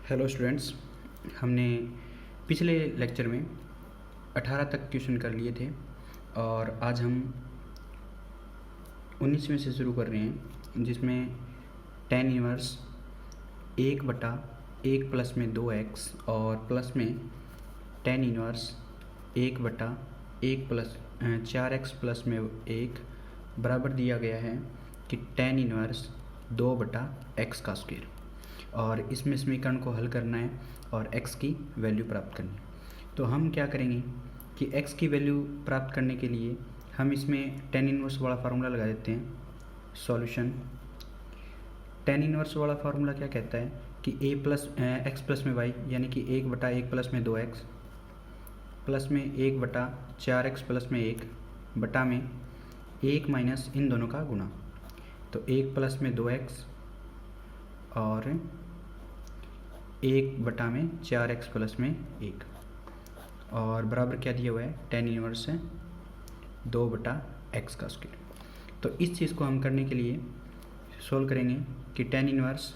Hello students, हमने पिछले lecture में 18 तक क्वेश्चन कर लिए थे और आज हम 19वें से शुरू कर रहे हैं, जिसमें tan इनवर्स 1/1 प्लस में 2x और प्लस में tan inverse 1/1 plus 4x plus में 1 बराबर दिया गया है कि tan इनवर्स 2/x का स्क्वायर। और इसमें समीकरण को हल करना है और x की वैल्यू प्राप्त करनी है। तो हम क्या करेंगे कि x की वैल्यू प्राप्त करने के लिए हम इसमें tan इनवर्स वाला फार्मूला लगा देते हैं। सॉल्यूशन tan इनवर्स वाला फार्मूला क्या कहता है कि x प्लस में y यानी कि 1/1 प्लस में 2x प्लस में 1/4x प्लस में 1 बटा में 1 माइनस इन दोनों का गुणा। तो 1 प्लस में 2x और 1/4x प्लस में 1 और बराबर क्या दिया हुआ है tan इनवर्स है 2/x का स्क्वायर। तो इस चीज़ को हम करने के लिए सोल्व करेंगे कि tan इनवर्स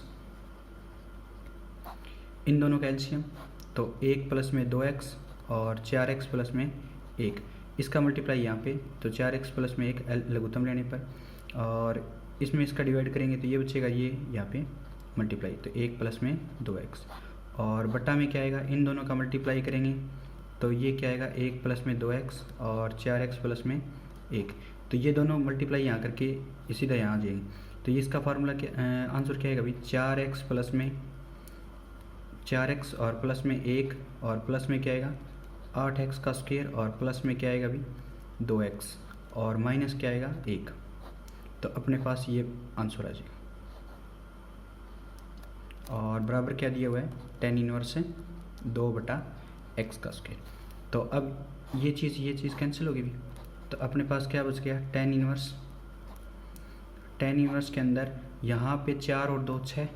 इन दोनों का एलसीएम, तो 1 प्लस में 2x और 4x प्लस में 1 इसका मल्टीप्लाई यहाँ पे, तो 4x प्लस में 1 लघुत्तम लेने पर, और इसमें इसका डिवाइड करेंगे तो ये बचेगा ये यहाँ पे मल्टीप्लाई, तो 1 प्लस में 2x और बटा में क्या आएगा, इन दोनों का मल्टीप्लाई करेंगे तो ये क्या आएगा 1 प्लस में 2x और 4x प्लस में 1, तो ये दोनों मल्टीप्लाई यहाँ करके सीधा यहाँ आ जाएंगे। तो ये इसका फार्मूला क्या आंसर क्या आएगा भाई 4x प्लस में 4x और प्लस में 1 और प्लस में क्या आएगा 8x का स्क्वायर और प्लस में क्या आएगा भाई 2x और माइनस क्या आएगा 1। तो अपने पास ये आंसर आ जाएगा और बराबर क्या दिया हुआ है tan इनवर्स है 2/x का स्क्वायर। तो अब ये चीज़ कैंसिल होगी भी, तो अपने पास क्या बच गया tan इनवर्स के अंदर यहाँ पे 4 और 2 6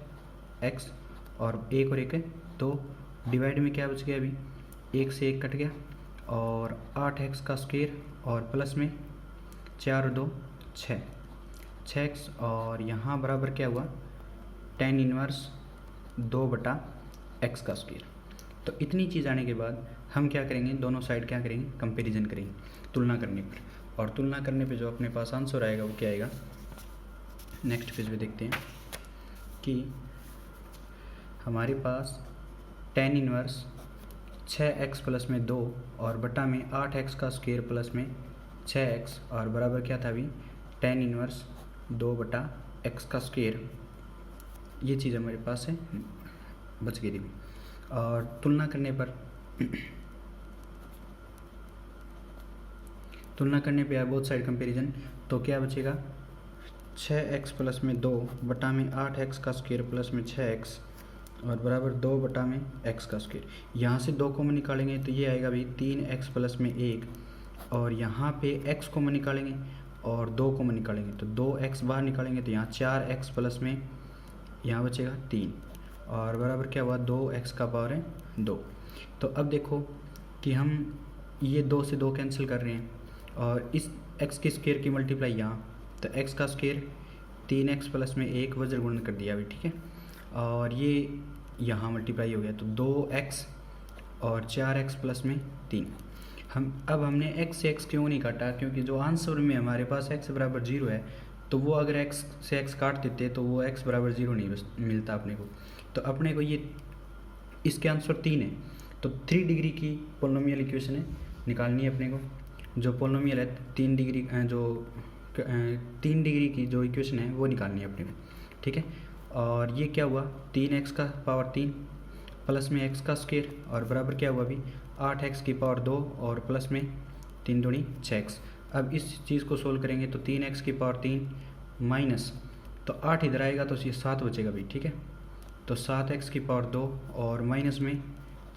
x और 1 और 1 है 2, डिवाइड में क्या बच गया अभी 1 से 1 कट गया और 8x का स्क्वायर और प्लस में 4 और 2 6x और यहाँ बराबर क्या हुआ tan इनवर्स 2/x का स्क्वायर। तो इतनी चीज़ आने के बाद हम क्या करेंगे, दोनों साइड क्या करेंगे कंपैरिजन करेंगे तुलना करने पर, और तुलना करने पे जो अपने पास आंसर आएगा वो क्या आएगा नेक्स्ट पेज पे देखते हैं कि हमारे पास tan इनवर्स 6x प्लस में 2 और बटा में 8x का स्क्वायर प्लस में 6x और बराबर क्या था अभी tan इनवर्स 2/x का स्क्वायर। ये चीज़ हमारे पास है बच गई थी। और तुलना करने पे बोथ साइड कंपैरिजन, तो क्या बचेगा 6x प्लस में 2 बटा में 8x का स्क्वायर प्लस में 6x और बराबर 2 बटा में x का स्क्वायर। यहाँ से 2 कॉमन निकालेंगे तो ये आएगा भाई 3x प्लस में 1 और यहाँ पे x कॉमन निकालेंगे और 2 कॉमन निकालेंगे तो 2x बाहर निकालेंगे तो यहाँ 4x प्लस में यहाँ बचेगा 3 और बराबर क्या हुआ 2x का पावर है 2। तो अब देखो कि हम ये 2 से 2 कैंसिल कर रहे हैं और इस x के स्क्वायर की मल्टीप्लाई यहाँ, तो x का स्क्वायर 3x प्लस में 1 वज्र गुणन कर दिया अभी, ठीक है, और ये यहाँ मल्टीप्लाई हो गया तो 2x और 4x प्लस में 3। अब हमने x से x क्यों नहीं काटा, क्योंकि जो आंसर में हमारे पास x बराबर 0 है, तो वो अगर x से x काट देते तो वो x बराबर 0 नहीं मिलता अपने को। तो अपने को ये इसके आंसर 3 है, तो 3 डिग्री की पोलिनोमियल इक्वेशन है निकालनी है अपने को। जो पोलिनोमियल है 3 डिग्री की जो इक्वेशन है वो निकालनी है अपने को, ठीक है। और ये क्या हुआ 3x का पावर 3 प्लस में x का स्क्वायर और बराबर क्या हुआ अभी 8x की पावर 2 और प्लस में 3 दूनी 6x। अब इस चीज़ को सोल्व करेंगे तो 3x की पावर 3 माइनस, तो 8 इधर आएगा तो ये 7 बचेगा भाई, ठीक है, तो 7x की पावर 2 और माइनस में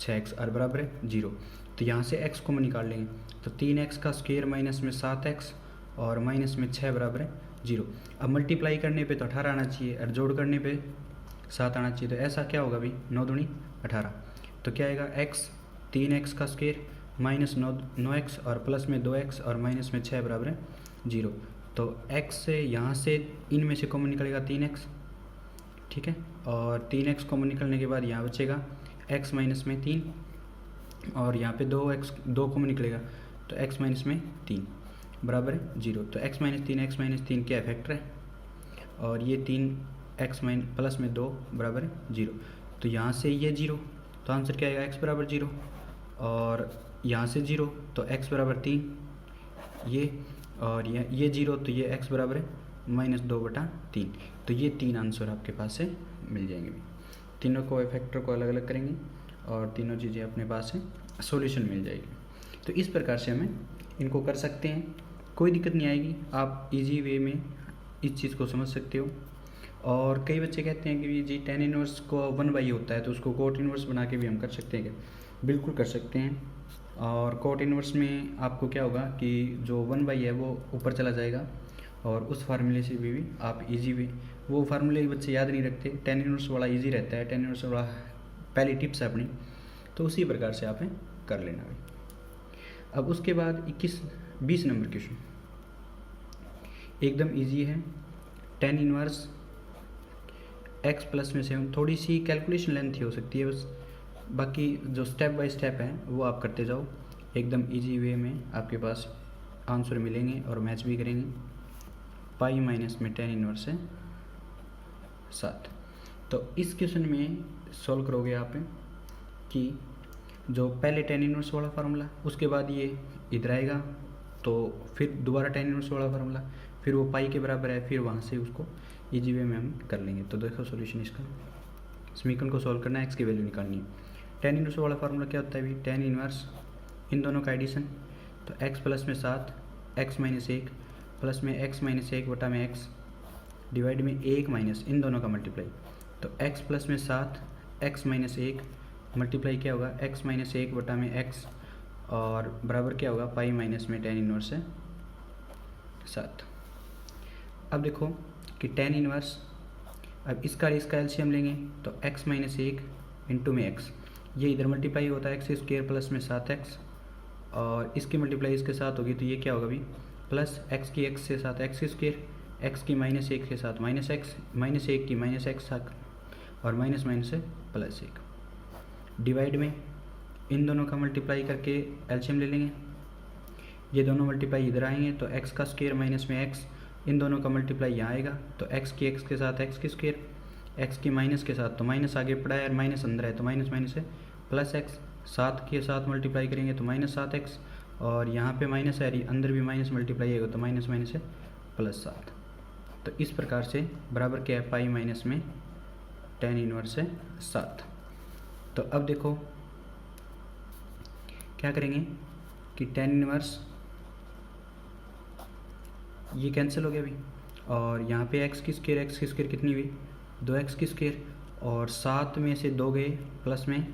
6x और बराबर है 0। तो यहाँ से x को हम निकाल लेंगे तो 3x का स्क्वायर माइनस में 7x और माइनस में 6 बराबर है 0। अब मल्टीप्लाई करने पे तो 18 आना चाहिए और जोड़ करने पे 7 आना चाहिए, तो ऐसा क्या होगा भाई 9 दूनी 18। तो क्या आएगा x 3x का स्क्वायर माइनस 9x और प्लस में 2x और माइनस में 6 बराबर है 0। तो x से यहाँ से इनमें से कॉमन निकलेगा 3x ठीक है। और 3x कॉमन निकलने के बाद यहाँ बचेगा x माइनस में 3, और यहाँ पे 2 कॉमन निकलेगा तो x माइनस में 3 बराबर है 0। तो x माइनस 3 क्या फैक्टर है, और ये 3x प्लस में 2 बराबर है 0। तो यहाँ से ये 0, तो आंसर क्या आएगा x बराबर 0, और यहाँ से 0 तो x बराबर 3 ये, और ये 0 तो ये x बराबर है -2/3। तो ये 3 आंसर आपके पास से मिल जाएंगे। तीनों को फैक्टर को अलग अलग करेंगे और तीनों चीज़ें अपने पास से सॉल्यूशन मिल जाएगी। तो इस प्रकार से हमें इनको कर सकते हैं, कोई दिक्कत नहीं आएगी, आप इजी वे में इस चीज़ को समझ सकते हो। और कई बच्चे कहते हैं कि जी tan इनवर्स को 1/, होता है तो उसको कोट इनवर्स बना के भी हम कर सकते हैं क्या? बिल्कुल कर सकते हैं। और कोट इनवर्स में आपको क्या होगा कि जो 1/, है वो ऊपर चला जाएगा, और उस फार्मूले से भी आप इजी वे, वो फार्मूले बच्चे याद नहीं रखते, tan इनवर्स वाला इजी रहता है, tan इनवर्स वाला पहली टिप्स है अपनी, तो उसी प्रकार से आप कर लेना भाई। अब उसके बाद 20 नंबर क्वेश्चन एकदम इजी है। tan इनवर्स x प्लस में 7, थोड़ी सी कैलकुलेशन लेंथ हो सकती है बस, बाकी जो स्टेप बाय स्टेप है वो आप करते जाओ, एकदम इजी वे में आपके पास आंसर मिलेंगे और मैच भी करेंगे। पाई माइनस में tan इनवर्स है 7। तो इस क्वेश्चन में सॉल्व करोगे आप कि जो पहले tan इनवर्स वाला फार्मूला, उसके बाद ये इधर आएगा, तो फिर दोबारा tan इनवर्स वाला फार्मूला, फिर वो पाई के बराबर है, फिर वहाँ से उसको इजी वे में हम कर लेंगे। तो देखो सॉल्यूशन इसका, समीकरण को सॉल्व करना है, x की वैल्यू निकालनी है। tan इनवर्स वाला फार्मूला क्या होता है अभी, tan इनवर्स इन दोनों का एडिशन, तो x प्लस में 7 x माइनस 1 प्लस में x माइनस 1 बटा में x डिवाइड में 1 माइनस इन दोनों का मल्टीप्लाई, तो x प्लस में 7 x माइनस 1 मल्टीप्लाई क्या होगा x माइनस 1 बटा में x, और बराबर क्या होगा पाई माइनस में tan इनवर्स है 7। अब देखो कि tan इनवर्स, अब इसका एलसीएम लेंगे तो x माइनस 1 इंटू में x, ये इधर मल्टीप्लाई होता है x स्क्वायर प्लस में 7x, और इसकी मल्टीप्लाई इसके साथ होगी तो ये क्या होगा अभी प्लस x की x से साथ x स्क्वायर, x की माइनस 1 के साथ माइनस x, माइनस 1 की माइनस x, और माइनस माइनस से प्लस 1 डिवाइड में इन दोनों का मल्टीप्लाई करके एलसीएम ले लेंगे। ये दोनों मल्टीप्लाई इधर आएंगे तो x का स्क्वायर माइनस में x, इन दोनों का मल्टीप्लाई यहाँ आएगा तो x की x के साथ x की स्क्वायर, x की माइनस के साथ तो माइनस आगे पड़ा है और माइनस अंदर है तो माइनस माइनस है प्लस x, 7 के साथ मल्टीप्लाई करेंगे तो माइनस 7x, और यहाँ पे माइनस है अंदर भी माइनस मल्टीप्लाई होगा तो माइनस माइनस है प्लस 7। तो इस प्रकार से बराबर क्या है पाई माइनस में tan इनवर्स है 7। तो अब देखो क्या करेंगे कि tan इनवर्स ये कैंसिल हो गया अभी, और यहाँ पे x की स्क्वायर कितनी हुई 2x की स्क्वायर, और 7 में से 2 गए प्लस में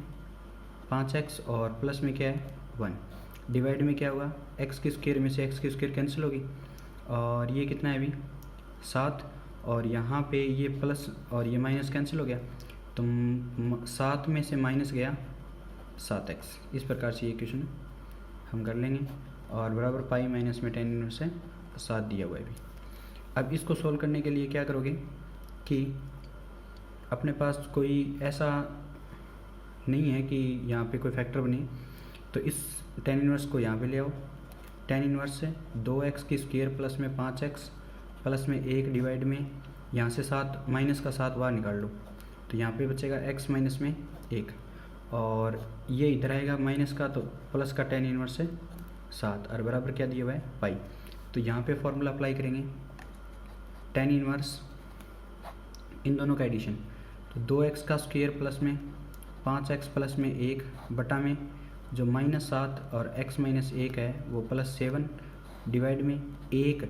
5x, और प्लस में क्या है 1 डिवाइड में क्या होगा x की स्क्वायर में से x की स्क्वायर कैंसिल होगी, और ये कितना है अभी 7, और यहाँ पे ये प्लस और ये माइनस कैंसिल हो गया, तो 7 में से माइनस गया 7x। इस प्रकार से ये क्वेश्चन हम कर लेंगे, और बराबर पाई माइनस में tan इनवर्स है 7 दिया हुआ है अभी। अब इसको सोल्व करने के लिए क्या करोगे कि अपने पास कोई ऐसा नहीं है कि यहाँ पे कोई फैक्टर बने, तो इस tan इनवर्स को यहाँ पे ले आओ। tan इनवर्स से 2x की स्क्वायर प्लस में 5x प्लस में 1 डिवाइड में यहाँ से 7 माइनस का 7 बाहर निकाल लो, तो यहाँ पे बचेगा x माइनस में 1, और ये इधर आएगा माइनस का तो प्लस का tan इनवर्स है 7, और बराबर क्या दिया हुआ है पाई। तो यहाँ पे फॉर्मूला अप्लाई करेंगे tan इनवर्स इन दोनों का एडिशन, तो 2x का स्क्वायर प्लस में 5x प्लस में 1 बटा में जो -7 और x माइनस 1 है वो +7 डिवाइड में 1,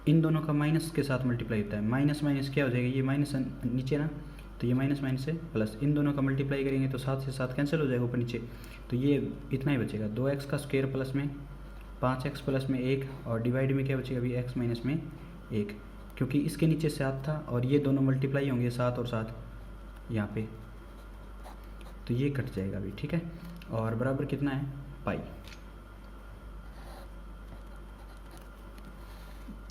इन दोनों का माइनस के साथ मल्टीप्लाई होता है, माइनस माइनस क्या हो जाएगा ये माइनस नीचे ना, तो ये माइनस माइनस से प्लस, इन दोनों का मल्टीप्लाई करेंगे तो 7 से 7 कैंसिल हो जाएगा ऊपर नीचे, तो ये इतना ही बचेगा 2x का स्क्वायर प्लस में 5x प्लस में 1, और डिवाइड में क्या बचेगा अभी x माइनस में 1, क्योंकि इसके नीचे 7 था और ये दोनों मल्टीप्लाई होंगे 7 और 7 यहाँ पे, तो ये कट जाएगा अभी, ठीक है। और बराबर कितना है पाई।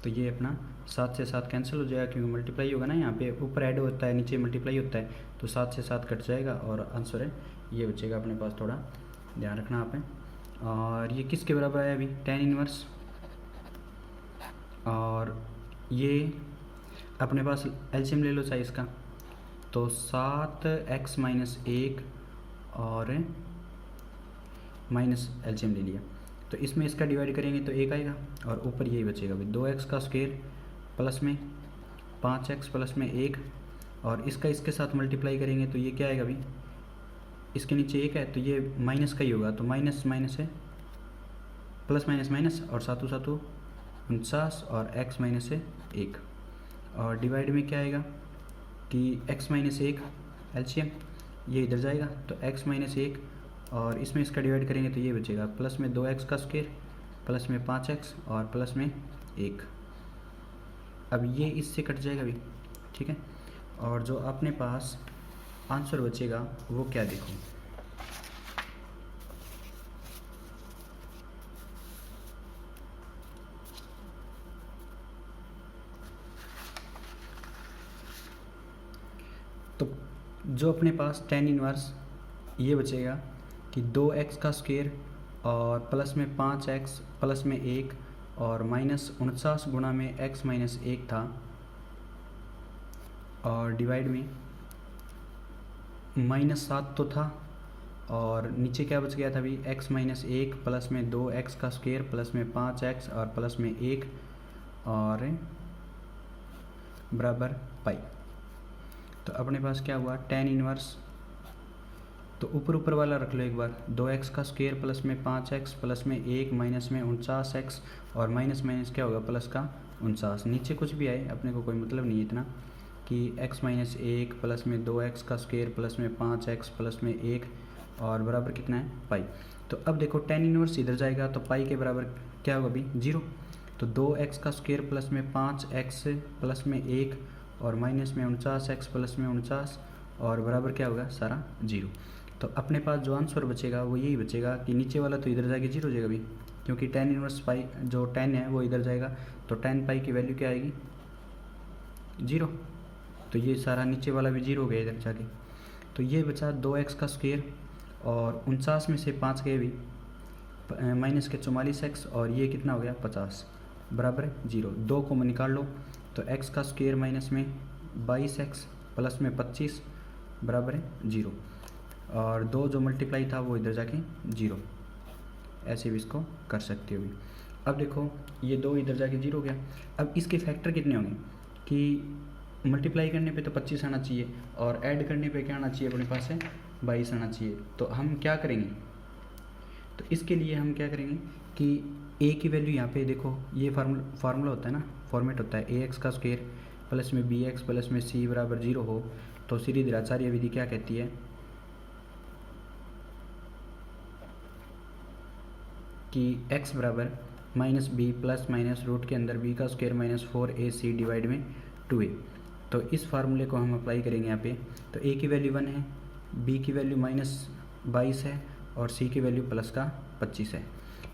तो ये अपना 7 से 7 कैंसिल हो जाएगा, क्योंकि मल्टीप्लाई होगा ना, यहाँ पे ऊपर ऐड होता है नीचे मल्टीप्लाई होता है, तो 7 से 7 कट जाएगा और आंसर है ये बचेगा अपने पास। थोड़ा ध्यान रखना आप है। और ये किसके बराबर है अभी, tan इनवर्स, और ये अपने पास एलसीएम ले लो चाहे इसका, तो 7x माइनस 1 और माइनस एलसीएम ले लिया, तो इसमें इसका डिवाइड करेंगे तो 1 आएगा और ऊपर यही बचेगा भाई 2x का स्क्वायर प्लस में 5x प्लस में 1, और इसका इसके साथ मल्टीप्लाई करेंगे तो ये क्या आएगा भाई, इसके नीचे 1 है तो ये माइनस का ही होगा, तो माइनस माइनस है प्लस माइनस माइनस, और सातों सातों 49 और x माइनस है 1, और डिवाइड में क्या आएगा कि x माइनस 1 एलसीएम ये इधर जाएगा तो x माइनस 1, और इसमें इसका डिवाइड करेंगे तो ये बचेगा प्लस में 2x का स्क्वायर प्लस में 5x और प्लस में 1। अब ये इससे कट जाएगा भी, ठीक है। और जो अपने पास आंसर बचेगा वो क्या देखो, तो जो अपने पास tan इनवर्स ये बचेगा कि 2x का स्क्वायर और प्लस में 5x प्लस में 1 और माइनस 49 गुणा में x माइनस 1 था, और डिवाइड में माइनस 7 तो था, और नीचे क्या बच गया था अभी x माइनस 1 प्लस में 2x का स्क्वायर प्लस में 5x और प्लस में 1 और बराबर पाई। तो अपने पास क्या हुआ tan इनवर्स, तो ऊपर ऊपर वाला रख लो एक बार, 2x का स्क्वायर प्लस में 5x प्लस में 1 माइनस में 49x और माइनस माइनस क्या होगा प्लस का 49, नीचे कुछ भी आए अपने को कोई मतलब नहीं है इतना, कि x माइनस 1 प्लस में 2x का स्क्वायर प्लस में 5x प्लस में 1 और बराबर कितना है पाई। तो अब देखो tan इनवर्स इधर जाएगा तो पाई के बराबर क्या होगा अभी 0, तो 2x का स्क्वायर प्लस में 5x प्लस में 1 और माइनस में 49x प्लस में 49 और बराबर क्या होगा सारा 0। तो अपने पास जो आंसर बचेगा वो यही बचेगा कि नीचे वाला तो इधर जाके 0 हो जाएगा भी, क्योंकि tan इनवर्स पाई जो tan है वो इधर जाएगा, तो tan पाई की वैल्यू क्या आएगी 0, तो ये सारा नीचे वाला भी 0 हो गया इधर जाके। तो ये बचा 2x का स्क्वायर और 49 में से 5 गए भी माइनस के 44x और ये कितना हो गया 50 बराबर है 0, 2 को निकाल लो तो x का स्क्वायर माइनस में 22x प्लस में 25 बराबर है 0, और 2 जो मल्टीप्लाई था वो इधर जाके 0, ऐसे भी इसको कर सकते हो भी। अब देखो ये 2 इधर जाके 0 हो गया। अब इसके फैक्टर कितने होंगे कि मल्टीप्लाई करने पे तो 25 आना चाहिए और ऐड करने पे क्या आना चाहिए अपने पास है 22 आना चाहिए। तो हम क्या करेंगे, तो इसके लिए हम क्या करेंगे कि a की वैल्यू यहाँ पे देखो, ये फार्मूला होता है ना, फॉर्मेट होता है ax का स्क्वायर प्लस में bx प्लस में c बराबर 0 हो तो सीरीधराचार्य विधि क्या कहती है कि x बराबर minus b plus minus root के अंदर b का स्क्वायर माइनस 4ac डिवाइड में 2a। तो इस फार्मूले को हम अप्लाई करेंगे यहाँ पे, तो a की वैल्यू 1 है, b की वैल्यू माइनस 22 है और c की वैल्यू प्लस का 25 है।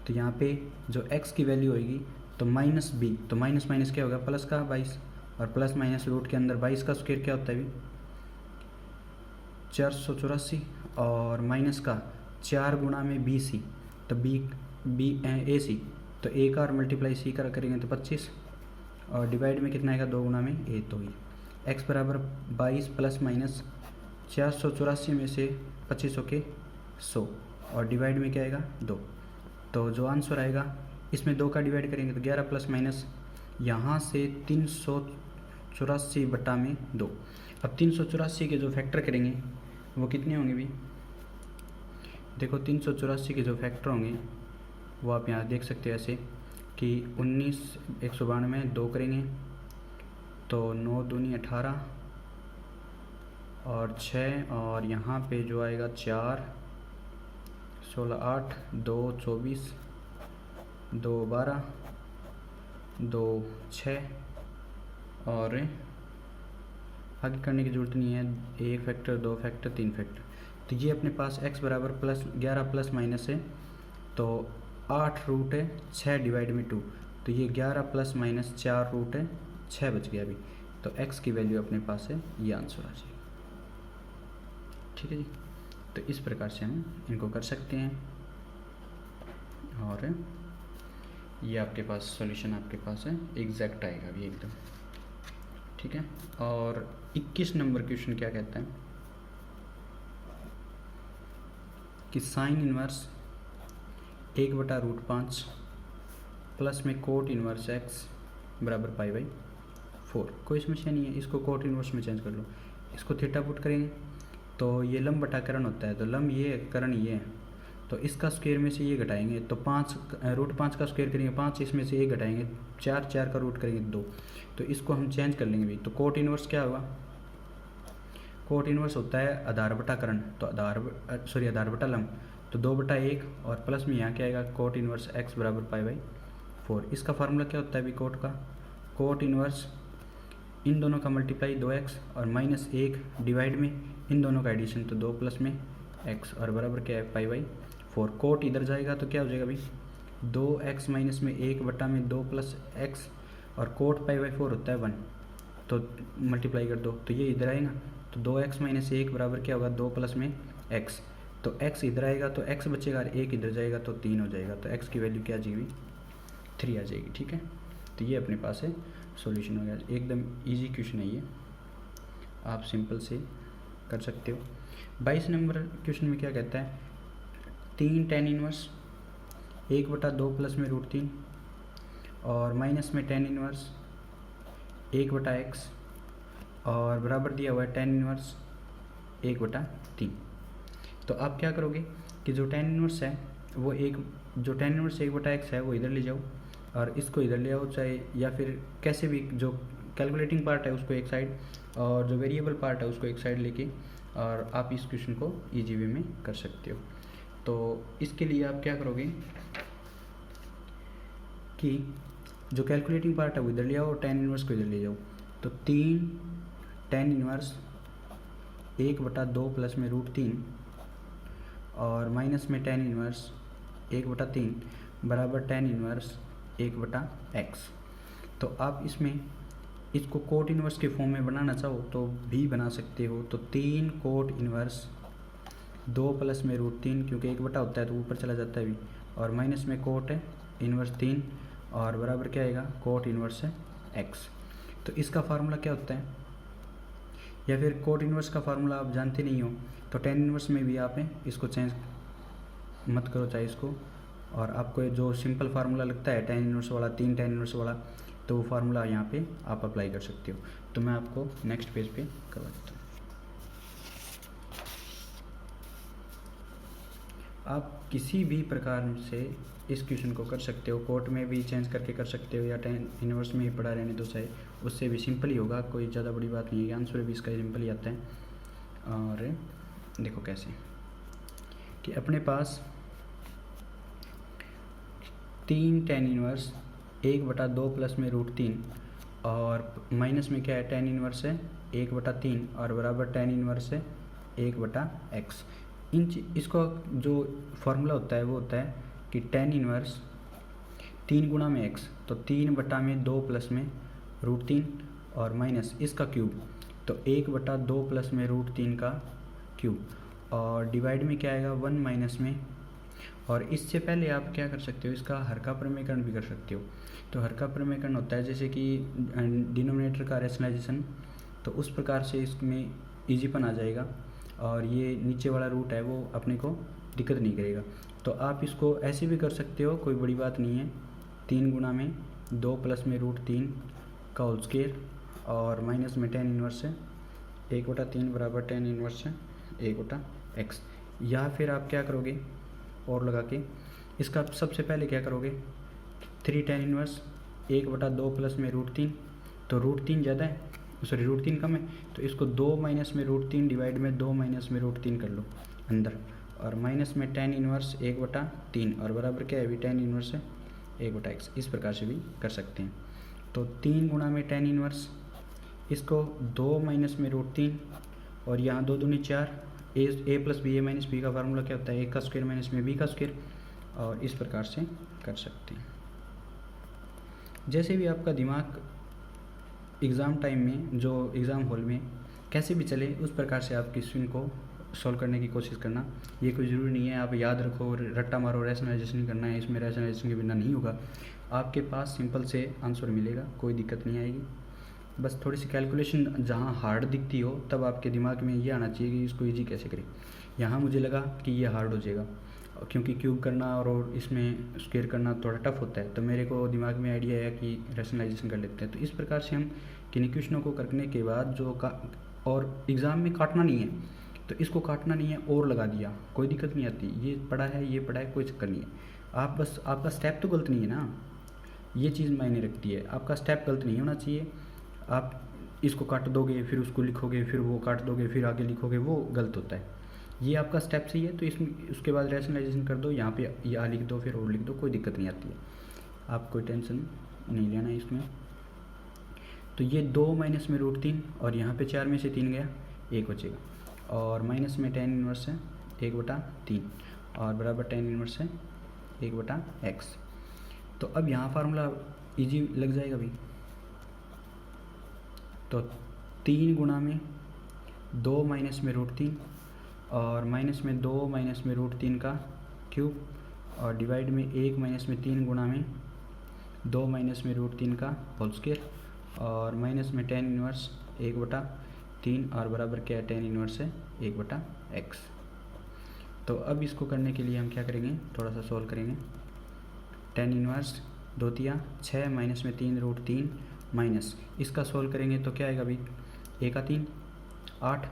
तो यहाँ पे जो x की वैल्यू होगी तो माइनस b, तो माइनस माइनस क्या होगा प्लस का 22 और प्लस माइनस रूट के अंदर 22 का स्क्वायर क्या होता है भी 484 और माइनस का 4 गुणा में bc, तो a c, तो a का और मल्टीप्लाई c का करेंगे तो 25 और डिवाइड में कितना आएगा 2 गुणा में a, तो ही x बराबर 22 प्लस माइनस 484 में से 25 होके 100 और डिवाइड में क्या आएगा 2। तो जो आंसर आएगा इसमें 2 का डिवाइड करेंगे तो 11 प्लस माइनस यहाँ से 384 बटा में 2। अब 384 के जो फैक्टर करेंगे वो कितने होंगे भी, देखो 384 के जो फैक्टर होंगे वो आप यहाँ देख सकते हैं ऐसे कि 19 192 में 2 करेंगे तो 9 दूनी 18 और 6 और यहाँ पे जो आएगा 4 16 8 2 24 2 12 2 6 और आगे करने की ज़रूरत नहीं है, 1 फैक्टर 2 फैक्टर 3 फैक्टर। तो ये अपने पास x बराबर प्लस 11 प्लस माइनस है तो 8 रूट है 6 डिवाइड में 2, तो ये 11 प्लस माइनस 4 रूट है 6 बच गया अभी। तो x की वैल्यू अपने पास है, ये आंसर आ जाएगा। ठीक है जी, तो इस प्रकार से हम इनको कर सकते हैं और ये आपके पास सॉल्यूशन आपके पास है, एग्जैक्ट आएगा अभी एकदम। ठीक है, और 21 नंबर क्वेश्चन क्या कहता है कि साइन इनवर्स 1/√5 प्लस में कोट इनवर्स x बराबर π/4। कोई समस्या नहीं है, इसको कोट इनवर्स में चेंज कर लो। इसको थीटा पुट करेंगे तो ये लंब बटा करण होता है, तो लंब ये है, करण ये है, तो इसका स्क्वायर में से ये घटाएंगे तो 5√5 का स्क्वायर करेंगे 5, इसमें से 1 घटाएंगे 4 का रूट करेंगे 2। तो इसको हम चेंज कर लेंगे भी। तो कोट इनवर्स क्या होगा, कोट इनवर्स होता है आधार बटा करण, तो आधार बटा लंब, तो 2/1 और प्लस में यहाँ क्या आएगा कोट इनवर्स x बराबर π/4। इसका फार्मूला क्या होता है अभी कोट का, कोट इनवर्स इन दोनों का मल्टीप्लाई 2x और -1 डिवाइड में इन दोनों का एडिशन, तो 2 प्लस में x और बराबर क्या है π/4। कोट इधर जाएगा तो क्या हो जाएगा अभी 2x माइनस में 1 बटा में 2 प्लस x, और कोट π/4 होता है 1, तो मल्टीप्लाई कर दो तो ये इधर आएगा, तो 2x माइनस 1 बराबर क्या होगा 2 प्लस में x, तो x इधर आएगा तो x बचेगा और 1 इधर जाएगा तो 3 हो जाएगा, तो x की वैल्यू क्या आ जाएगी 3 आ जाएगी। ठीक है, तो ये अपने पास है सॉल्यूशन हो गया। एकदम इजी क्वेश्चन है ये, आप सिंपल से कर सकते हो। 22 नंबर क्वेश्चन में क्या कहता है 3 tan इनवर्स 1/2 प्लस में √3 और माइनस में tan इनवर्स 1/x और बराबर दिया हुआ है tan इनवर्स 1/3। तो आप क्या करोगे कि जो tan इनवर्स है वो जो tan इनवर्स 1/x है वो इधर ले जाओ और इसको इधर ले आओ, चाहे या फिर कैसे भी, जो कैलकुलेटिंग पार्ट है उसको एक साइड और जो वेरिएबल पार्ट है उसको एक साइड लेके, और आप इस क्वेश्चन को इजी वे में कर सकते हो। तो इसके लिए आप क्या करोगे कि जो कैलकुलेटिंग पार्ट है वो इधर ले आओ और tan इनवर्स को इधर ले जाओ, तो 3 tan इनवर्स 1/2 प्लस में √3 और माइनस में tan इनवर्स 1/3 बराबर tan इनवर्स 1/x। तो आप इसमें इसको कोट इनवर्स के फॉर्म में बनाना चाहो तो भी बना सकते हो, तो 3 कोट इनवर्स 2 प्लस में √3, क्योंकि 1 होता है तो ऊपर चला जाता है भी, और माइनस में कोट है इनवर्स 3 और बराबर क्या आएगा कोट इनवर्स है x। तो इसका फार्मूला क्या होता है, या फिर कोट इनवर्स का फार्मूला आप जानते नहीं हो तो tan इनवर्स में भी आप इसको चेंज मत करो चाहे इसको, और आपको जो सिंपल फार्मूला लगता है tan इनवर्स वाला 3 tan इनवर्स वाला, तो वो फार्मूला यहाँ पे आप अप्लाई कर सकते हो। तो मैं आपको नेक्स्ट पेज पे करवा देता हूँ। आप किसी भी प्रकार से इस क्वेश्चन को कर सकते हो, कोट में भी चेंज करके कर सकते हो या tan इनवर्स में ही पढ़ा रहने दो चाहे, उससे भी सिंपल ही होगा, कोई ज़्यादा बड़ी बात नहीं है, आंसर भी इसका सिंपल ही आता है। और देखो कैसे कि अपने पास 3 tan इनवर्स 1/2 प्लस में √3 और माइनस में क्या है tan इनवर्स है 1/3 और बराबर tan इनवर्स है 1/x। इसको जो फार्मूला होता है वो होता है कि tan इनवर्स 3 गुणा में x, तो 3/2 प्लस में √3 और माइनस इसका क्यूब, तो 1/2 प्लस में √3 का क्यूब, और डिवाइड में क्या आएगा 1 माइनस में, और इससे पहले आप क्या कर सकते हो इसका हर का प्रमेयकरण भी कर सकते हो। तो हर का प्रमेयकरण होता है जैसे कि डिनोमिनेटर का रैशनलाइजेशन, तो उस प्रकार से इसमें ईजीपन आ जाएगा और ये नीचे वाला रूट है वो अपने को दिक्कत नहीं करेगा। तो आप इसको ऐसे भी कर सकते हो, कोई बड़ी बात नहीं है, 3 गुणा में 2 प्लस में √3 का होल स्क्वायर और माइनस में tan इनवर्स है 1/3 बराबर tan इनवर्स है 1/x। या फिर आप क्या करोगे और लगा के इसका सबसे पहले क्या करोगे 3 tan इनवर्स 1/2 प्लस में √3, तो √3 ज़्यादा है, सॉरी √3 कम है, तो इसको 2 माइनस में √3 डिवाइड में 2 माइनस में √3 कर लो अंदर, और माइनस में tan इनवर्स 1/3 और बराबर क्या है भी tan इनवर्स है 1/x। इस प्रकार से भी कर सकते हैं। तो 3 गुणा में tan इनवर्स, इसको 2 माइनस में √3 और यहाँ 2 दूनी 4, a plus b, a minus b का फार्मूला क्या होता है a का स्क्वायर माइनस में b का स्क्वायर, और इस प्रकार से कर सकते हैं। जैसे भी आपका दिमाग एग्ज़ाम टाइम में, जो एग्ज़ाम हॉल में कैसे भी चले, उस प्रकार से आप क्वेश्चन को सॉल्व करने की कोशिश करना। ये कोई ज़रूरी नहीं है आप याद रखो और रट्टा मारो, रैशनलाइजेशन करना है, इसमें रैशनलाइजेशन के बिना नहीं होगा। आपके पास सिंपल से आंसर मिलेगा, कोई दिक्कत नहीं आएगी। बस थोड़ी सी कैलकुलेशन जहाँ हार्ड दिखती हो तब आपके दिमाग में ये आना चाहिए कि इसको ईजी कैसे करें। यहाँ मुझे लगा कि ये हार्ड हो जाएगा, क्योंकि क्यूब करना और इसमें स्क्वायर करना थोड़ा टफ होता है, तो मेरे को दिमाग में आइडिया है कि रैशनलाइजेशन कर लेते हैं। तो इस प्रकार से हम किन्हीं क्वेश्चनों को करने के बाद और एग्ज़ाम में काटना नहीं है, तो इसको काटना नहीं है और लगा दिया, कोई दिक्कत नहीं आती। ये पढ़ा है, ये पढ़ा है, कोई चक्कर नहीं है। आप बस, आपका स्टेप तो गलत नहीं है ना, ये चीज़ मायने रखती है। आपका स्टेप गलत नहीं होना चाहिए। आप इसको काट दोगे, फिर उसको लिखोगे, फिर वो काट दोगे, फिर आगे लिखोगे, वो गलत होता है। ये आपका स्टेप सही है, तो इसमें उसके बाद रैशनलाइजेशन कर दो, यहाँ पे या लिख दो, फिर और लिख दो, कोई दिक्कत नहीं आती है। आप कोई टेंशन नहीं लेना है इसमें। तो ये 2 माइनस में √3 और यहाँ पे 4 में से 3 गया, 1 बचेगा, और माइनस में tan इनवर्स है 1/3 और बराबर tan इनवर्स है 1/x। तो अब यहाँ फार्मूला इजी लग जाएगा भाई। तो 3 गुणा में 2 माइनस में √3 और माइनस में 2 माइनस में √3 का क्यूब और डिवाइड में 1 माइनस में 3 गुणा में 2 माइनस में √3 का होल स्क्वायर और माइनस में tan इनवर्स 1/3 और बराबर क्या है, tan इनवर्स है 1/x। तो अब इसको करने के लिए हम क्या करेंगे, थोड़ा सा सॉल्व करेंगे। tan इनवर्स 2 तिया 6 माइनस में 3 √3 माइनस, इसका सॉल्व करेंगे तो क्या आएगा भाई, 1 का 3 8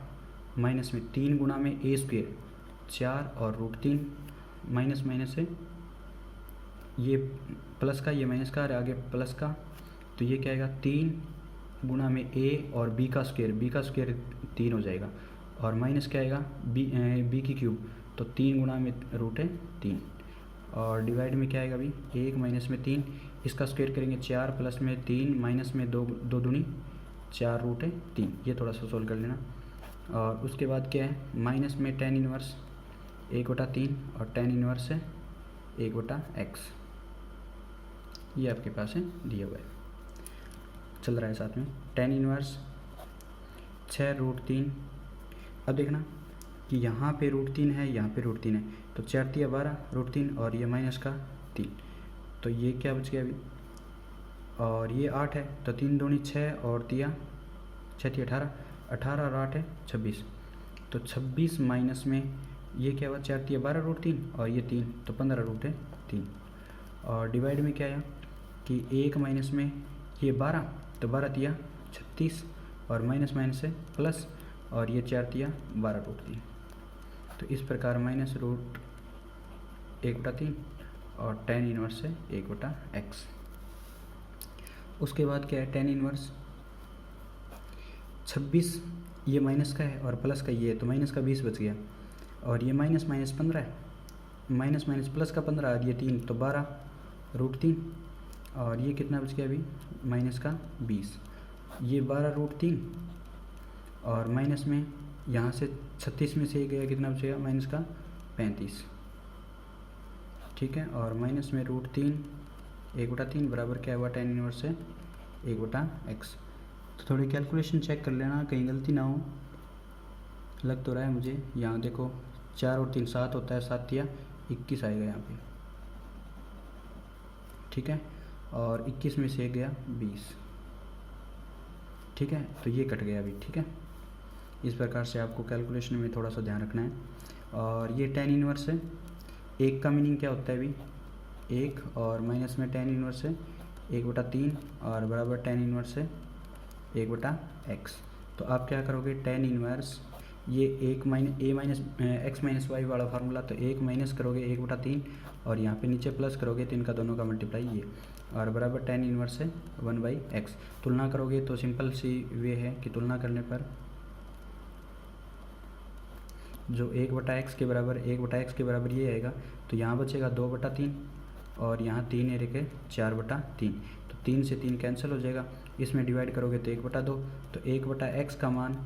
माइनस में 3 गुणा में a स्क्वायर 4 और √3 माइनस माइनस है, ये प्लस का, ये माइनस का और आगे प्लस का, तो ये क्या आएगा 3 गुणा में a और b का स्क्वायर 3 हो जाएगा, और माइनस क्या आएगा b की क्यूब, तो 3 गुणा में √3 और डिवाइड में क्या आएगा भाई 1 माइनस में 3, इसका स्क्वायर करेंगे 4 प्लस में 3 माइनस में 2 दूनी 4 √3। ये थोड़ा सा सोल्व कर लेना। और उसके बाद क्या है, माइनस में tan इनवर्स 1/3 और tan इनवर्स है 1/x। ये आपके पास है, दिया हुआ है, चल रहा है साथ में। tan inverse 6 √3। अब देखना कि यहाँ पे √3 है, यहाँ पे √3 है, तो 4 तिया 12 √3 और ये माइनस का 3, तो ये क्या बच गया अभी, और ये 8 है, तो 3 दूनी 6 और तिया 6 तिया 18 और 8 है 26, तो 26 माइनस में ये क्या हुआ 4 तिया 12 √3 और ये 3, तो 15 √3 और डिवाइड में क्या आया कि 1 माइनस में ये 12, तो 12 तिया 36 और माइनस माइनस से प्लस और ये 4 तिया 12 √3। तो इस प्रकार माइनस √1/3 और tan इनवर्स है 1/x। उसके बाद क्या है, tan इनवर्स 26, ये माइनस का है और प्लस का ये है, तो माइनस का 20 बच गया, और ये माइनस माइनस 15 है, माइनस माइनस प्लस का 15 और ये 3, तो 12 √3 और ये कितना बच गया अभी माइनस का 20, ये 12 √3 और माइनस में यहाँ से 36 में से ये गया, कितना बचेगा माइनस का 35, ठीक है, और माइनस में √3 1/3 बराबर क्या हुआ tan इनवर्स है 1/x। तो थोड़ी कैलकुलेशन चेक कर लेना, कहीं गलती ना हो। लग तो रहा है मुझे, यहाँ देखो 4 और 3 7 होता है, 7 तिया 21 आएगा यहाँ पे, ठीक है, और 21 में से गया 20, ठीक है, तो ये कट गया अभी, ठीक है। इस प्रकार से आपको कैलकुलेशन में थोड़ा सा ध्यान रखना है। और ये tan इनवर्स है, 1 का मीनिंग क्या होता है अभी 1 और माइनस में tan इनवर्स है 1/3 और बराबर tan इनवर्स है 1/x। तो आप क्या करोगे, tan इनवर्स ये x माइनस y वाला फार्मूला, तो 1 माइनस करोगे 1/3 और यहाँ पे नीचे प्लस करोगे, तो इनका दोनों का मल्टीप्लाई ये और बराबर tan इनवर्स है 1/x। तुलना करोगे तो सिंपल सी वे है कि तुलना करने पर जो 1/x के बराबर ये आएगा, तो यहाँ बचेगा 2/3 और यहाँ 3 है रेखे 4/3, तो 3 से 3 कैंसिल हो जाएगा, इसमें डिवाइड करोगे तो 1/2, तो 1/x का मान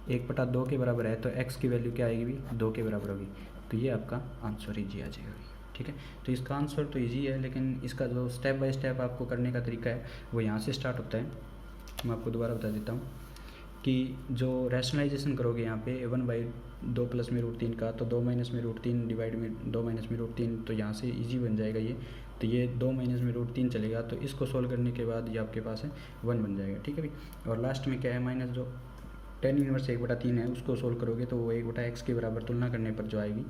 1/2 के बराबर है, तो x की वैल्यू क्या आएगी भी 2 के बराबर होगी, तो ये आपका आंसर ही जी आ जाएगा। ठीक है। तो इसका आंसर तो इजी है, लेकिन इसका जो स्टेप बाय स्टेप आपको करने का तरीका है वो यहाँ से स्टार्ट होता है। मैं आपको दोबारा बता देता हूँ कि जो रैशनलाइजेशन करोगे यहाँ पे 1/2 प्लस में √3 का, तो 2 माइनस में √3 डिवाइड में 2 माइनस में √3, तो यहाँ से इजी बन जाएगा ये। तो ये 2 माइनस में √3 चलेगा, तो इसको सोल्व करने के बाद ये आपके पास है 1 बन जाएगा, ठीक है भाई। और लास्ट में क्या है, माइनस जो tan इनवर्स 1/3 है उसको सोल्व करोगे तो वो 1/x के बराबर तुलना करने पर जो आएगी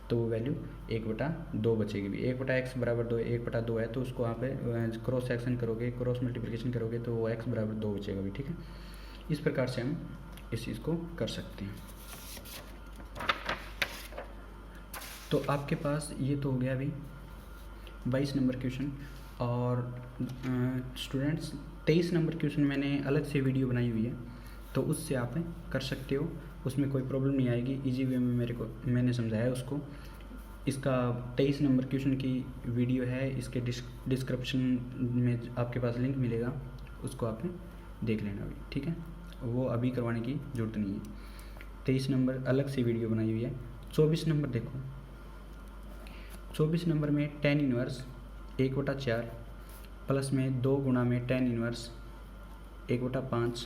तो वो वैल्यू 1/2 बचेगी भी। 1/x बराबर 2 1/2 है, तो उसको वहाँ पे क्रॉस सेक्शन करोगे, क्रॉस मल्टीप्लिकेशन करोगे तो वो x बराबर 2 बचेगा भी, ठीक है। इस प्रकार से हम इस चीज़ को कर सकते हैं। तो आपके पास ये तो हो गया अभी 22 नंबर क्वेश्चन। और स्टूडेंट्स 23 नंबर क्वेश्चन मैंने अलग से वीडियो बनाई हुई है, तो उससे आप कर सकते हो, उसमें कोई प्रॉब्लम नहीं आएगी। इजी वे में मैंने समझाया उसको। इसका 23 नंबर क्वेश्चन की वीडियो है, इसके डिस्क्रिप्शन में आपके पास लिंक मिलेगा, उसको आप देख लेना अभी, ठीक है। वो अभी करवाने की ज़रूरत नहीं है। 23 नंबर अलग से वीडियो बनाई हुई है। 24 नंबर देखो, 24 नंबर में tan इनवर्स 1/4 प्लस में 2 गुना में tan इनवर्स 1/5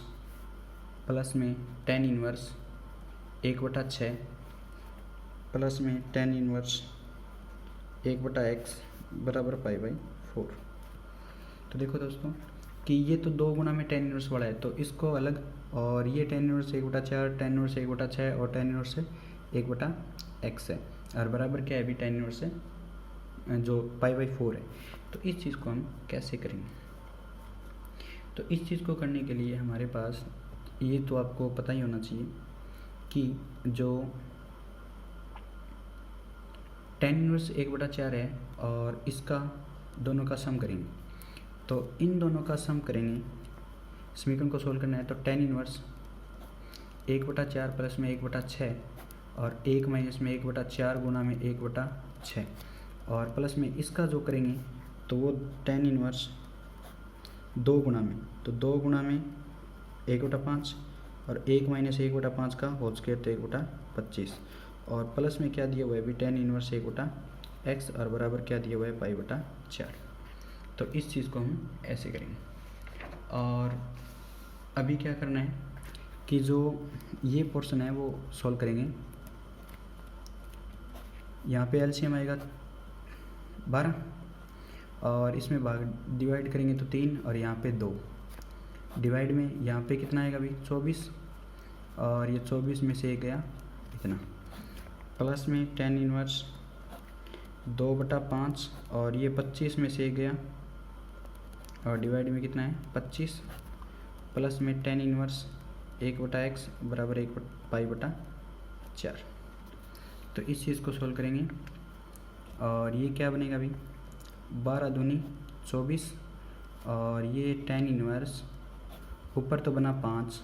प्लस में tan इनवर्स 1/6 प्लस में tan इनवर्स 1/x बराबर π/4। तो देखो दोस्तों कि ये तो 2 गुना में tan इनवर्स वाला है, तो इसको अलग, और ये tan इनवर्स 1/4, tan इनवर्स 1/6 और tan इनवर्स 1/x है, और बराबर क्या है अभी tan इनवर्स है जो π/4 है। तो इस चीज़ को हम कैसे करेंगे, तो इस चीज़ को करने के लिए हमारे पास ये तो आपको पता ही होना चाहिए कि जो tan इनवर्स 1/4 है और इसका दोनों का सम करेंगे, तो इन दोनों का सम करेंगे, समीकरण को सोल्व करना है। तो tan इनवर्स 1/4 प्लस में 1/6 और 1 माइनस में 1/4 गुना में 1/6 और प्लस में इसका जो करेंगे तो वो tan इनवर्स 2 गुना में, तो 2 गुना में 1/5 और 1 माइनस 1/5 का होल स्क्वायर तो 1/25 और प्लस में क्या दिया हुआ है अभी tan इनवर्स 1/x और बराबर क्या दिया हुआ है π/4। तो इस चीज़ को हम ऐसे करेंगे। और अभी क्या करना है कि जो ये पोर्शन है वो सॉल्व करेंगे। यहाँ पे एलसीएम आएगा 12 और इसमें भाग डिवाइड करेंगे तो 3 और यहाँ पे 2 डिवाइड में यहाँ पे कितना आएगा अभी 24 और ये 24 में से गया इतना, प्लस में tan इनवर्स 2/5 और ये 25 में से गया और डिवाइड में कितना है 25 प्लस में tan इनवर्स 1/x बराबर 1 π/4। तो इस चीज़ को सोल्व करेंगे और ये क्या बनेगा अभी 12 दूनी 24 और ये tan इनवर्स ऊपर तो बना 5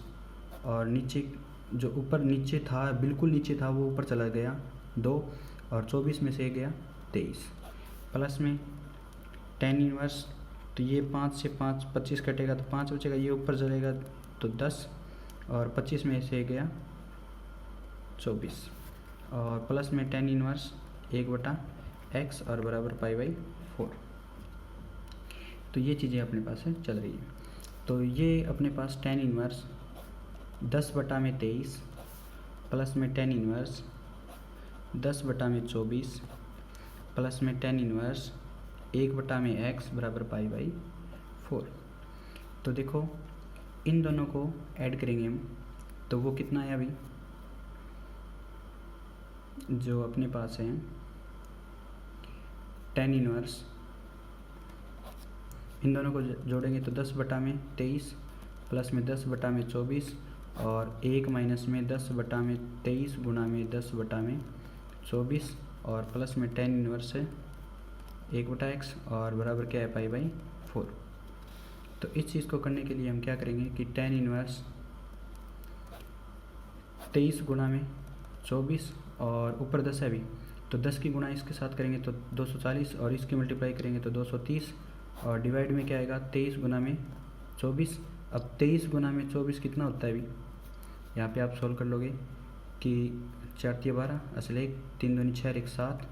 और नीचे जो ऊपर नीचे था बिल्कुल नीचे था वो ऊपर चला गया 2 और 24 में से गया 23 प्लस में tan इनवर्स, तो ये 5 से 5 25 कटेगा तो 5 बचेगा, ये ऊपर चलेगा तो 10 और 25 में से गया 24 और प्लस में tan इनवर्स 1/x और बराबर π/4। तो ये चीज़ें अपने पास है चल रही है। तो ये अपने पास tan इनवर्स 10/23 प्लस में tan इनवर्स 10/24 प्लस में tan इनवर्स 1/x बराबर π/4। तो देखो इन दोनों को ऐड करेंगे हम तो वो कितना है अभी जो अपने पास है tan इनवर्स, इन दोनों को जोड़ेंगे तो 10/23 प्लस में 10/24 और 1 माइनस में 10/23 गुना में 10/24 और प्लस में tan इनवर्स है 1/x और बराबर क्या है π/4। तो इस चीज़ को करने के लिए हम क्या करेंगे कि tan इनवर्स 23 गुना में 24 और ऊपर 10 है अभी, तो 10 की गुना इसके साथ करेंगे तो 240 और इसकी मल्टीप्लाई करेंगे तो 230 और डिवाइड में क्या आएगा 23 गुना में 24। अब 23 गुना में 24 कितना होता है अभी यहाँ पे आप सोल्व कर लोगे कि 4 × 12 असल 1 3 दूनी 6 1 7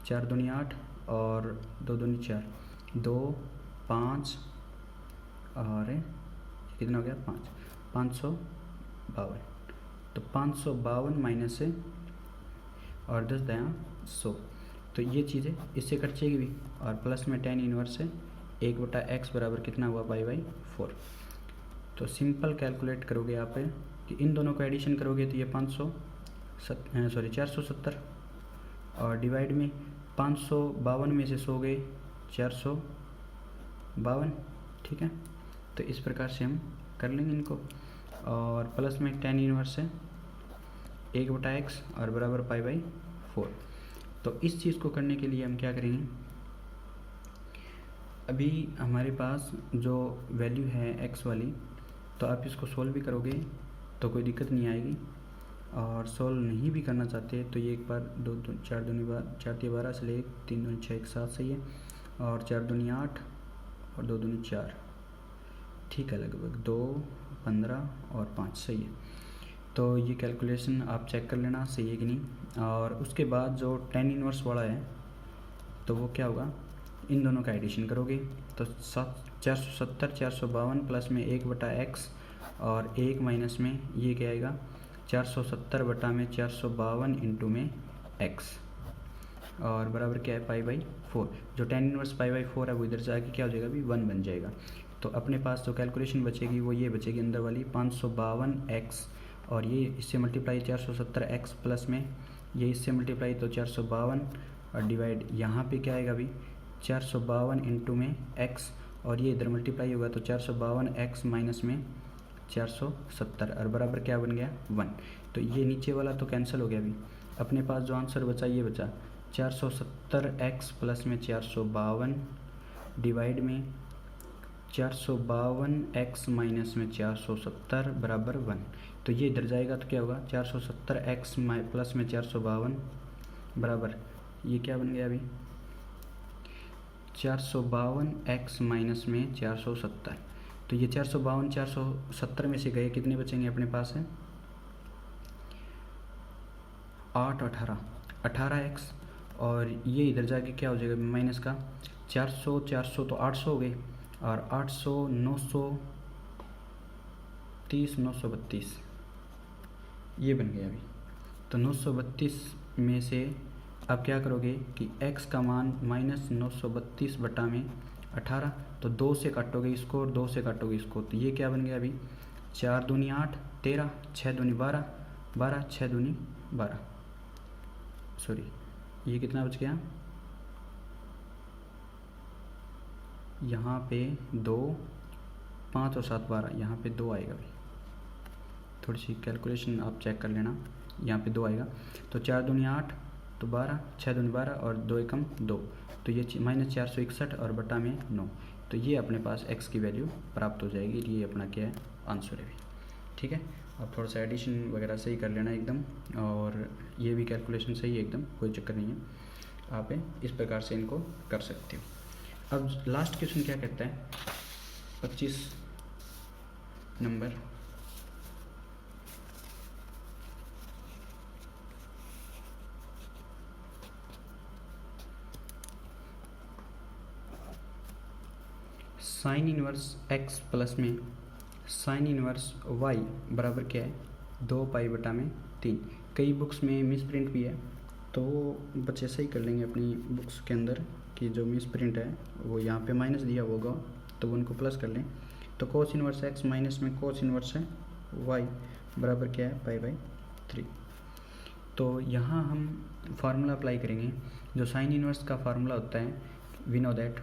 4 दूनी 8 और 2 दूनी 4, 2 5 और कितना हो गया 5, 552। तो 552 माइनस से और 10 दया 100, तो ये चीज़ें इससे कट जाएगी भी, और प्लस में tan इनवर्स से 1/x बराबर कितना हुआ π/4। तो सिंपल कैलकुलेट करोगे आप कि इन दोनों को एडिशन करोगे तो ये 470, और डिवाइड में 552 में से 100 गए 452, ठीक है। तो इस प्रकार से हम कर लेंगे इनको, और प्लस में tan इनवर्स से 1/x और बराबर π/4। तो इस चीज़ को करने के लिए हम क्या करेंगे, अभी हमारे पास जो वैल्यू है x वाली, तो आप इसको सोल्व भी करोगे तो कोई दिक्कत नहीं आएगी, और सोल्व नहीं भी करना चाहते तो ये एक बार 2 4 दूनी 12 से ले 3 दूनी 6 7 सही है, और 4 दूनी 8 और 2 दूनी 4, ठीक है, लगभग 2 15 और 5 सही है। तो ये कैलकुलेशन आप चेक कर लेना सही है कि नहीं। और उसके बाद जो tan इनवर्स वाला है तो वो क्या होगा, इन दोनों का एडिशन करोगे तो 470 452 प्लस में 1/x और 1 माइनस में ये क्या आएगा 470 बटा में 452 इंटू में x, और बराबर क्या है π/4। जो tan इनवर्स π/4 है वो इधर जाके क्या हो जाएगा अभी 1 बन जाएगा। तो अपने पास जो कैलकुलेशन बचेगी वो ये बचेगी अंदर वाली 552x, और ये इससे मल्टीप्लाई 470x प्लस में ये इससे मल्टीप्लाई तो 452, और डिवाइड यहाँ पे क्या आएगा अभी 452 इंटू में x, और ये इधर मल्टीप्लाई होगा तो 452x माइनस में 470, और बराबर क्या बन गया 1। तो ये नीचे वाला तो कैंसिल हो गया। अभी अपने पास जो आंसर बचा ये बचा 470x प्लस में 452 डिवाइड में 452x माइनस में 470 बराबर 1। तो ये इधर जाएगा तो क्या होगा 470x प्लस में 452 बराबर ये क्या बन गया अभी 452x माइनस में 470। तो ये 452 470 में से गए कितने बचेंगे अपने पास है 8 18x, और ये इधर जाके क्या हो जाएगा माइनस का 400 400 तो 800 हो गए, और 800 930 932 ये बन गया अभी। तो 932 में से अब क्या करोगे कि x का मान -932 बटा में 18, तो 2 से काटोगे इसको और 2 से काटोगे इसको, तो ये क्या बन गया अभी 4 दूनी 8 13 6 दूनी 12 12 6 दूनी 12, सॉरी ये कितना बच गया यहाँ पे 2 5 और 7 12, यहाँ पे 2 आएगा अभी, थोड़ी सी कैलकुलेशन आप चेक कर लेना, यहाँ पे 2 आएगा। तो 4 दूनी 8 तो 12 6 दूनी 12 और 2 एकम 2, तो ये -461 और बटा में 9, तो ये अपने पास x की वैल्यू प्राप्त हो जाएगी। ये अपना क्या है आंसर है, ठीक है। आप थोड़ा सा एडिशन वगैरह सही कर लेना एकदम, और ये भी कैलकुलेशन सही है एकदम, कोई चक्कर नहीं है, आप इस प्रकार से इनको कर सकते हो। अब लास्ट क्वेश्चन क्या कहता है 25 number, sine inverse x plus में साइन इनवर्स y बराबर क्या है 2π/3। कई बुक्स में मिस प्रिंट भी है, तो बच्चे सही कर लेंगे अपनी बुक्स के अंदर कि जो मिस प्रिंट है वो यहाँ पे माइनस दिया होगा तो वो उनको प्लस कर लें। तो कोस इनवर्स x माइनस में कोस इनवर्स है y बराबर क्या है π/3। तो यहाँ हम फार्मूला अप्लाई करेंगे, जो साइन इनवर्स का फार्मूला होता है वी नो दैट,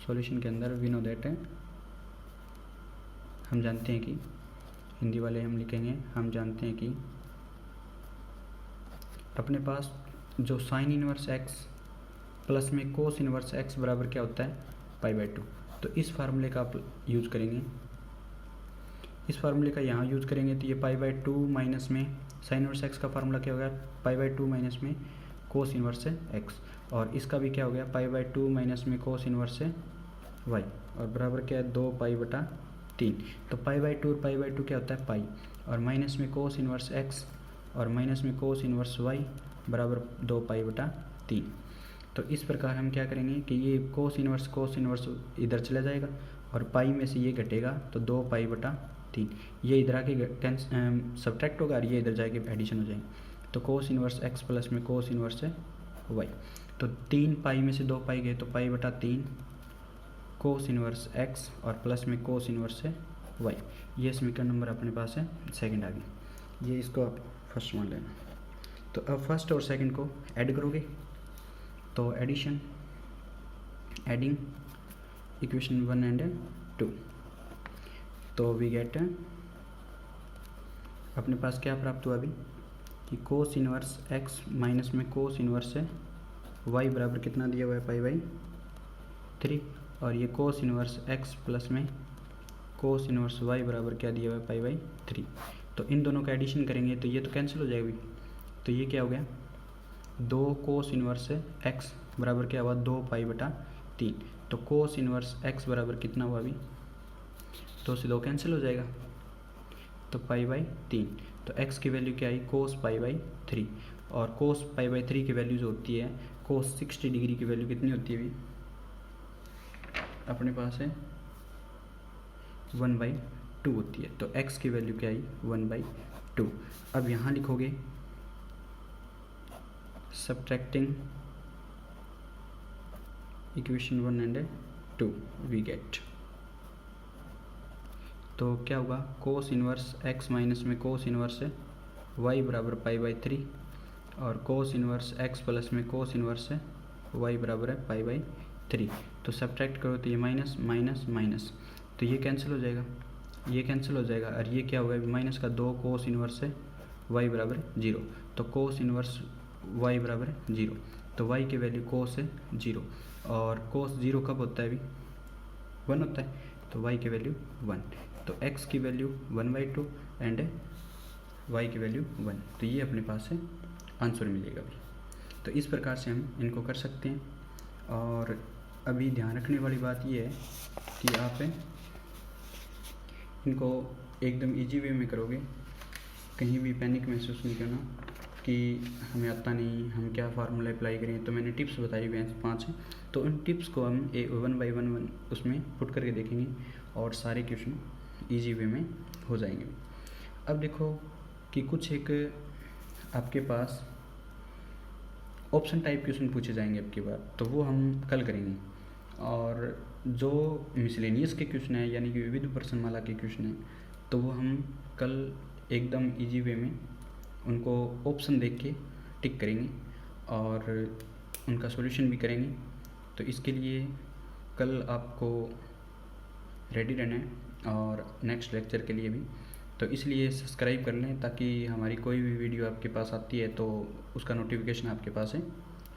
सॉल्यूशन के अंदर वी नो दैट है, हम जानते हैं कि हिंदी वाले हम लिखेंगे, हम जानते हैं कि अपने पास जो साइन इनवर्स x प्लस में कोस इनवर्स x बराबर क्या होता है π/2। तो इस फार्मूले का आप यूज़ करेंगे, इस फार्मूले का यहाँ यूज़ करेंगे तो ये π/2 माइनस में साइन इनवर्स x का फार्मूला क्या होगा π/2 माइनस में कोस इनवर्स x, और इसका भी क्या हो गया π/2 माइनस में कोस इनवर्स y, और बराबर क्या है 2π/3। तो π/2 और π/2 क्या होता है पाई, और माइनस में कोस इनवर्स x और माइनस में कोस इनवर्स y बराबर 2π/3। तो इस प्रकार हम क्या करेंगे कि ये कोस इनवर्स इधर चला जाएगा और पाई में से ये घटेगा तो 2 पाई/3, ये इधर आके सब्ट्रैक्ट होगा और ये इधर जाके एडिशन हो जाएंगे। तो कोस इनवर्स एक्स प्लस में कोस इनवर्स है वाई, तो 3 पाई में से 2 पाई गए तो पाई/3 कोस इनवर्स एक्स और प्लस में कोस इनवर्स है वाई। ये समीकरण नंबर अपने पास है सेकंड आ गई। ये इसको आप फर्स्ट मान लेना। तो अब फर्स्ट और सेकंड को ऐड करोगे तो एडिंग इक्वेशन 1 and 2, तो वी गेट अपने पास क्या प्राप्त हुआ अभी कि कोस इनवर्स एक्स माइनस में कोस इनवर्स है वाई बराबर कितना दिया हुआ है पाई/3, और ये कोस इनवर्स एक्स प्लस में कोस इनवर्स वाई बराबर क्या दिया हुआ है पाई/3। तो इन दोनों का एडिशन करेंगे तो ये तो कैंसिल हो जाएगा अभी, तो ये क्या हो गया 2 कोस इनवर्स एक्स बराबर क्या हुआ 2 पाई/3। तो कोस इनवर्स एक्स बराबर कितना हुआ अभी 2 से 2 कैंसिल हो जाएगा तो पाई/3। तो x की वैल्यू क्या आई कोस पाई/3, और कोस पाई/3 की वैल्यू जो होती है कोस 60 डिग्री की वैल्यू कितनी होती है अभी अपने पास है 1/2 होती है। तो x की वैल्यू क्या आई 1/2। अब यहाँ लिखोगे subtracting equation 1 and 2 we get, तो क्या होगा कोस इनवर्स x माइनस में कोस इनवर्स है y बराबर पाई/3, और कोस इनवर्स x प्लस में कोस इनवर्स है y बराबर है पाई/3। तो सब्ट्रैक्ट करो तो ये माइनस माइनस माइनस, तो ये कैंसिल हो जाएगा, ये कैंसिल हो जाएगा, और ये क्या होगा माइनस का 2 कोस इनवर्स है y बराबर 0, तो कोस इनवर्स y बराबर 0, तो y की वैल्यू कोस है 0, और कोस 0 कब होता है अभी 1 होता है, तो y की वैल्यू 1, तो x की वैल्यू 1/2 एंड y की वैल्यू 1, तो ये अपने पास है आंसर मिलेगा अभी। तो इस प्रकार से हम इनको कर सकते हैं। और अभी ध्यान रखने वाली बात ये है कि आप इनको एकदम इजी वे में करोगे, कहीं भी पैनिक महसूस नहीं करना कि हमें आता नहीं, हम क्या फार्मूला अप्लाई करें। तो मैंने टिप्स बताई हुए हैं 5, तो उन टिप्स को हम 1 by 1 उसमें पुट करके देखेंगे और सारे क्वेश्चन इजी वे में हो जाएंगे। अब देखो कि कुछ एक आपके पास ऑप्शन टाइप क्वेश्चन पूछे जाएंगे अब की बार, तो वो हम कल करेंगे। और जो मिसलेनियस के क्वेश्चन है यानी कि विविध प्रश्नमाला के क्वेश्चन है, तो वो हम कल एकदम इजी वे में उनको ऑप्शन देख के टिक करेंगे और उनका सॉल्यूशन भी करेंगे। तो इसके लिए कल आपको रेडी रहना है और नेक्स्ट लेक्चर के लिए भी, तो इसलिए सब्सक्राइब कर लें ताकि हमारी कोई भी वीडियो आपके पास आती है तो उसका नोटिफिकेशन आपके पास है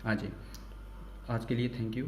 आ जाए। आज के लिए थैंक यू।